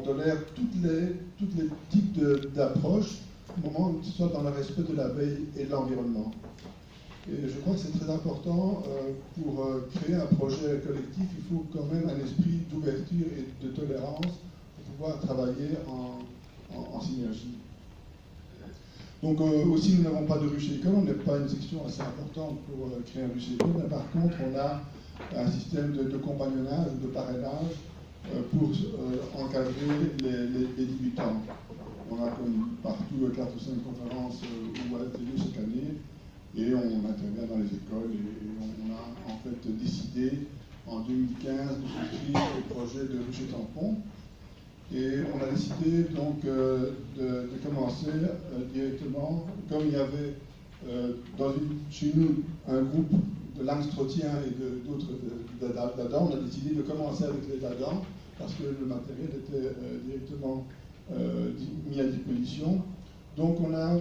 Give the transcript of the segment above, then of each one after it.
on tolère toutes les types d'approches, au moment où ce soit dans le respect de l'abeille et de l'environnement. Et je crois que c'est très important pour créer un projet collectif, il faut quand même un esprit d'ouverture et de tolérance pour pouvoir travailler en synergie. Donc aussi, nous n'avons pas de ruche école, on n'est pas une section assez importante pour créer un ruche école, mais par contre, on a un système de compagnonnage, de parrainage pour encadrer les débutants. On a comme partout 4 ou 5 conférences ou ateliers chaque année, et on intervient dans les écoles, et on a en fait décidé en 2015 de souscrire au projet de ruche et tampon. Et on a décidé donc de commencer directement, comme il y avait chez nous un groupe de Langstrothien et d'autres d'Adam, on a décidé de commencer avec les d'Adam parce que le matériel était directement mis à disposition. Donc on a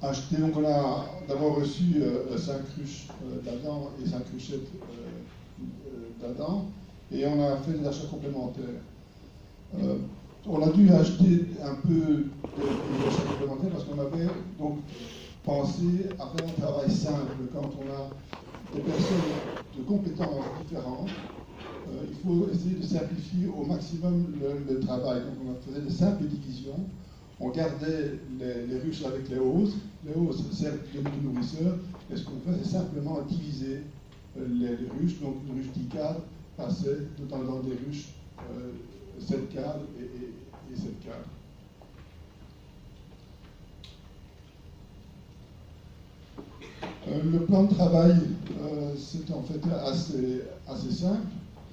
acheté, donc on a d'abord reçu 5 ruches d'Adam et 5 ruchettes d'Adam, et on a fait des achats complémentaires. On a dû acheter un peu des achats complémentaires parce qu'on avait donc pensé à faire un travail simple. Quand on a des personnes de compétences différentes, il faut essayer de simplifier au maximum le travail. Donc on faisait des simples divisions. On gardait les ruches avec les hausses. Les hausses servent de nourrisseurs. Et ce qu'on fait, c'est simplement diviser les ruches. Donc une ruche 10 cadres passait dans des ruches 7 cadres et 7 cadres. Le plan de travail, c'est en fait assez simple.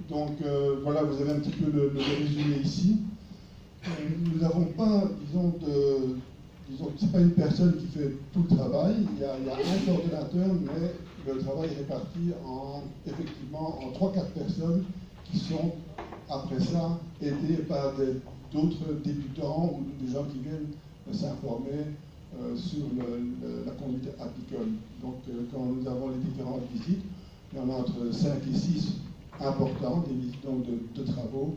Donc voilà, vous avez un petit peu le résumé ici. Nous n'avons pas, disons que ce n'est pas une personne qui fait tout le travail. Il y a un coordonnateur, mais le travail est réparti effectivement en 3-4 personnes qui sont après ça aidés par d'autres débutants ou des gens qui viennent s'informer sur la conduite apicole. Donc quand nous avons les différentes visites, il y en a entre 5 et 6 importantes, des visites donc, de travaux.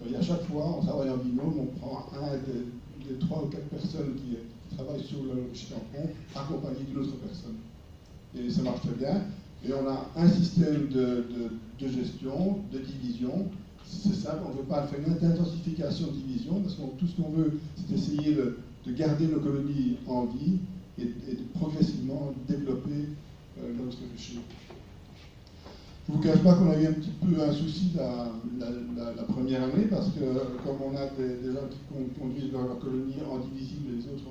Et à chaque fois, on travaille en binôme, on prend un des 3 ou 4 personnes qui travaillent sur le tampon, accompagné d'une autre personne. Et ça marche très bien. Et on a un système de gestion, de division. C'est simple, on ne veut pas faire une intensification de division, parce que tout ce qu'on veut, c'est essayer de garder nos colonies en vie et de progressivement développer notre rucher. Je ne vous cache pas qu'on a eu un petit peu un souci la première année, parce que comme on a des gens qui conduisent leur colonie en divisible et les autres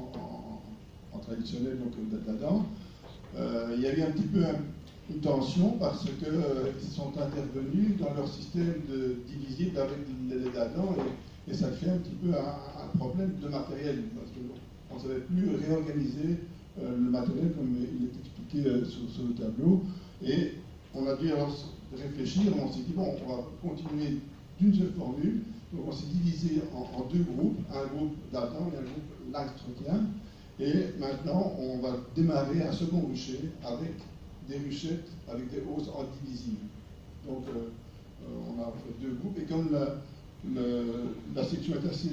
en traditionnel, donc d'Adam, il y a eu un petit peu une tension parce qu'ils sont intervenus dans leur système de divisible avec les d'Adam, et ça fait un petit peu un problème de matériel, parce qu'on ne savait plus réorganiser le matériel comme il est expliqué sur le tableau. Et on a dû alors réfléchir, on s'est dit, bon, on va continuer d'une seule formule. Donc on s'est divisé en 2 groupes, un groupe d'Adam et un groupe Langstrothien. Et maintenant, on va démarrer un second rucher avec des ruchettes, avec des hausses indivisibles. Donc on a fait 2 groupes, et comme la section est assez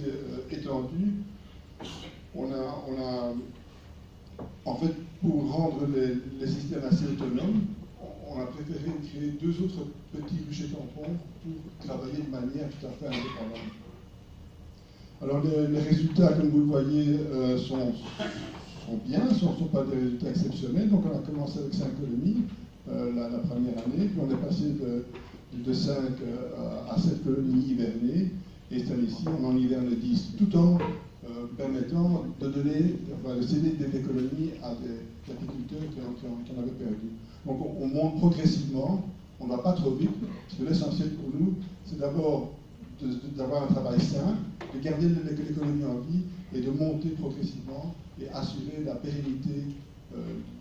étendue, on a en fait, pour rendre les systèmes assez autonomes, on a préféré créer 2 autres petits ruchers tampons pour travailler de manière tout à fait indépendante. Alors les résultats, comme vous le voyez, sont bien, ce ne sont pas des résultats exceptionnels. Donc on a commencé avec 5 colonies la première année, puis on est passé de 5 à 7 colonies hivernées, et cette année-ci on en hiverne 10, tout en permettant de céder des colonies à des apiculteurs qui en avaient perdu. Donc on monte progressivement, on ne va pas trop vite, parce que l'essentiel pour nous, c'est d'abord d'avoir un travail simple, de garder les colonies en vie et de monter progressivement et assurer la pérennité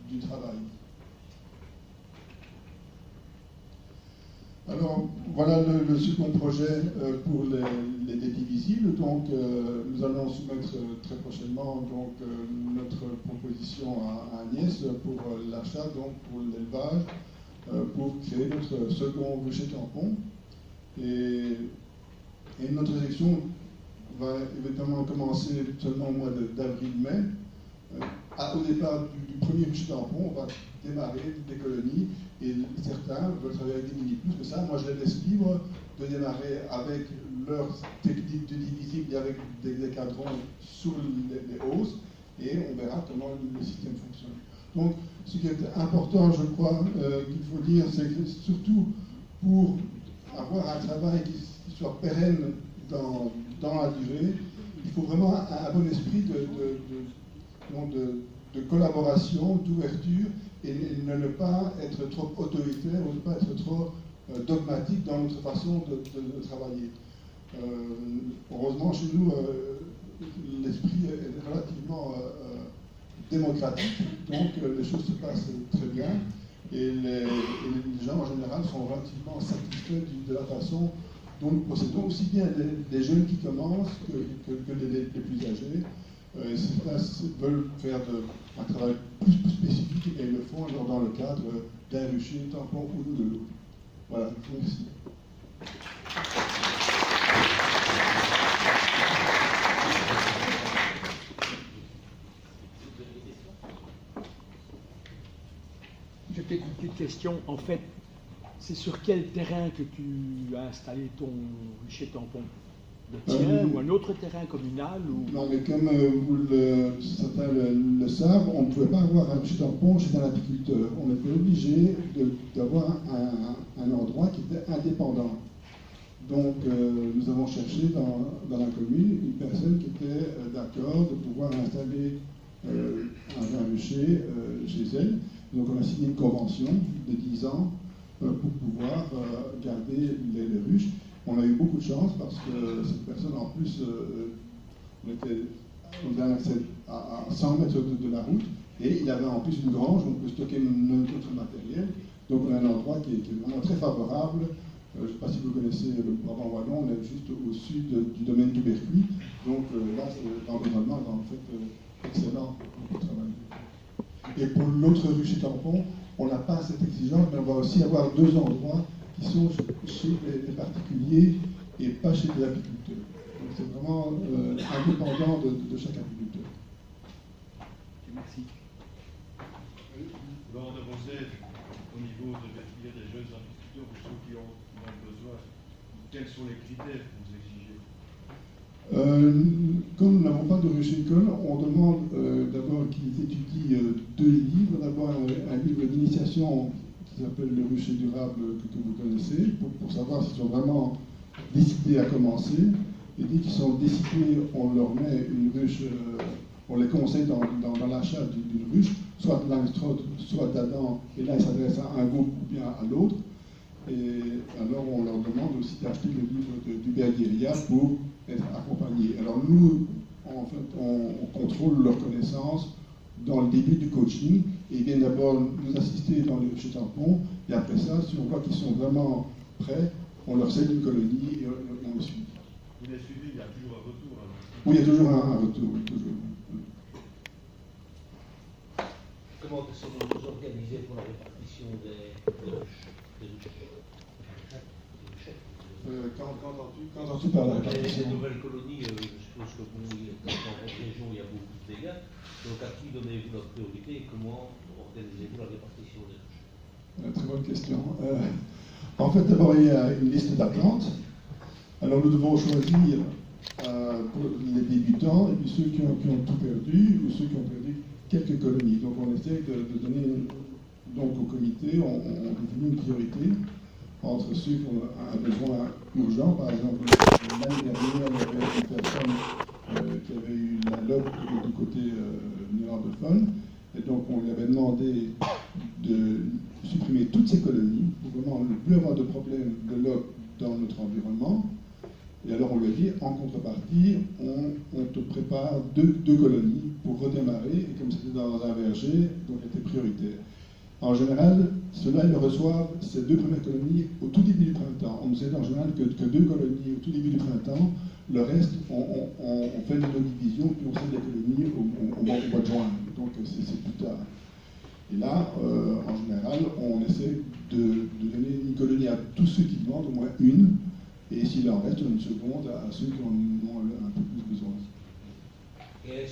du travail. Alors, voilà le second projet pour les divisibles. Donc, nous allons soumettre très prochainement donc, notre proposition à Agnès pour l'achat, donc pour l'élevage, pour créer notre second rucher tampon. Et notre section va évidemment commencer seulement au mois d'avril-mai. Au départ du premier rucher tampon, on va démarrer des colonies et certains veulent travailler avec des mini-plus, mais ça, moi je les laisse libres de démarrer avec leur technique de divisible et avec des cadrons sur les hausses et on verra comment le système fonctionne. Donc, ce qui est important, je crois, qu'il faut dire, c'est que surtout pour avoir un travail qui soit pérenne dans la durée, il faut vraiment un bon esprit de collaboration, d'ouverture, et ne pas être trop autoritaire ou ne pas être trop dogmatique dans notre façon de travailler. Heureusement, chez nous, l'esprit est relativement démocratique, donc les choses se passent très bien, et les gens en général sont relativement satisfaits de la façon dont nous procédons, aussi bien les jeunes qui commencent que les plus âgés. Certains veulent faire un travail plus spécifique et ils le font dans le cadre d'un rucher, tampon ou de l'eau. Voilà, merci. J'ai peut-être une petite question. En fait, c'est sur quel terrain que tu as installé ton rucher tampon? Le tien ou un autre terrain communal ou... Non, mais comme certains le savent, on ne pouvait pas avoir un rucher tampon chez un apiculteur. On était obligé d'avoir un endroit qui était indépendant. Donc, nous avons cherché dans la commune une personne qui était d'accord de pouvoir installer un rucher chez elle. Donc, on a signé une convention de 10 ans pour pouvoir garder les ruches. On a eu beaucoup de chance parce que cette personne, en plus, on avait accès à 100 mètres de la route et il avait en plus une grange où on peut stocker notre matériel. Donc, on a un endroit qui est vraiment très favorable. Je ne sais pas si vous connaissez le Brabant wallon, on est juste au sud du domaine du Bercuy. Donc là, l'environnement est en fait excellent pour travailler. Et pour l'autre rucher tampon, on n'a pas cette exigence, mais on va aussi avoir 2 endroits qui sont chez les particuliers et pas chez les apiculteurs. Donc c'est vraiment indépendant de chaque apiculteur. Merci. Lors de vos aides au niveau de définir des jeunes apiculteurs ou ceux qui en ont besoin, quels sont les critères que vous exigez? Comme nous n'avons pas de rucher école, on demande d'abord qu'ils étudient 2 livres. D'abord un livre d'initiation qui s'appelle Le rucher durable que vous connaissez, pour savoir s'ils sont vraiment décidés à commencer. Et dès qu'ils sont décidés, on leur met une ruche, on les conseille dans l'achat d'une ruche, soit de Langstroth, soit d'Adam, et là ils s'adressent à un groupe ou bien à l'autre. Et alors on leur demande aussi d'acheter le livre d'Hubert Guéria pour être accompagnés. Alors nous, en fait, on contrôle leurs connaissances dans le début du coaching, et ils viennent d'abord nous assister dans les ruchers tampons, et après ça, si on voit qu'ils sont vraiment prêts, on leur cède une colonie et on les suit. Vous les suivez, il y a toujours un retour. Oui, il y a toujours un retour, oui, toujours. Comment vous organisez pour la répartition des ruches? Qu'entends-tu par la répartition? Les nouvelles colonies, je suppose que vous, dans votre région, il y a beaucoup de dégâts. Donc, à qui donnez-vous la priorité et comment organisez-vous la répartition des ruches? Très bonne question. En fait, d'abord, il y a une liste d'attente. Alors, nous devons choisir pour les débutants et puis ceux qui ont tout perdu ou ceux qui ont perdu quelques colonies. Donc, on essaie de donner donc, au comité, on définit une priorité entre ceux qui ont un besoin urgent. Par exemple, l'année dernière, il y avait une personne qui avait eu la lobe du côté néerlandophone. Et donc, on lui avait demandé de supprimer toutes ces colonies pour vraiment ne plus avoir de problème de lobe dans notre environnement. Et alors, on lui a dit, en contrepartie, on te prépare deux colonies pour redémarrer. Et comme c'était dans un verger, donc c'était prioritaire. En général, ceux-là, ils reçoivent ces 2 premières colonies au tout début du printemps. On nous aide en général que 2 colonies au tout début du printemps. Le reste, on fait une division, puis on cède les colonies au mois de juin. Donc, c'est plus tard. Et là, en général, on essaie de donner une colonie à tous ceux qui demandent, au moins une. Et s'il en reste, une seconde à ceux qui en ont un peu plus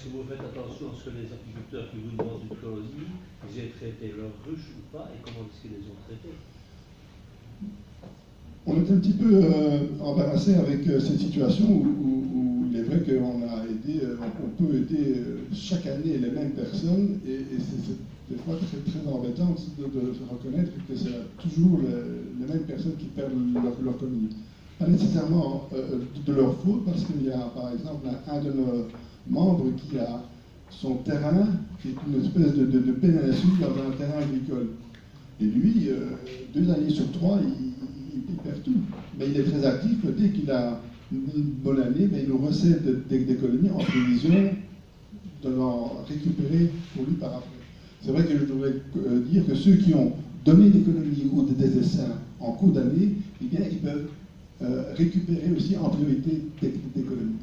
Est-ce que vous faites attention à ce que les apiculteurs qui vous demandent une colonie, ils aient traité leurs ruches ou pas, et comment est-ce qu'ils les ont traitées? On est un petit peu embarrassé avec cette situation où il est vrai qu'on a aidé, on peut aider chaque année les mêmes personnes et c'est des fois très, très embêtant de reconnaître que c'est toujours les mêmes personnes qui perdent leur colonie. Pas nécessairement de leur faute, parce qu'il y a par exemple un de nos membres qui a son terrain, qui est une espèce de peine à la suite dans un terrain agricole. Et lui, 2 années sur 3, il perd tout. Mais il est très actif. Dès qu'il a une bonne année, mais il nous recède des colonies en prévision de l'en récupérer pour lui par après. C'est vrai que je devrais dire que ceux qui ont donné des colonies ou des essaims en cours d'année, eh bien, ils peuvent récupérer aussi en priorité des colonies.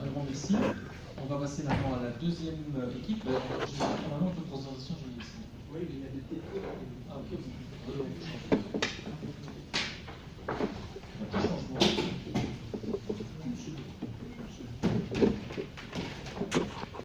Un grand merci. On va passer maintenant à la deuxième équipe. Normalement, toute présentation, je vais laisser. Oui, il y a des techniques. Ah, ok.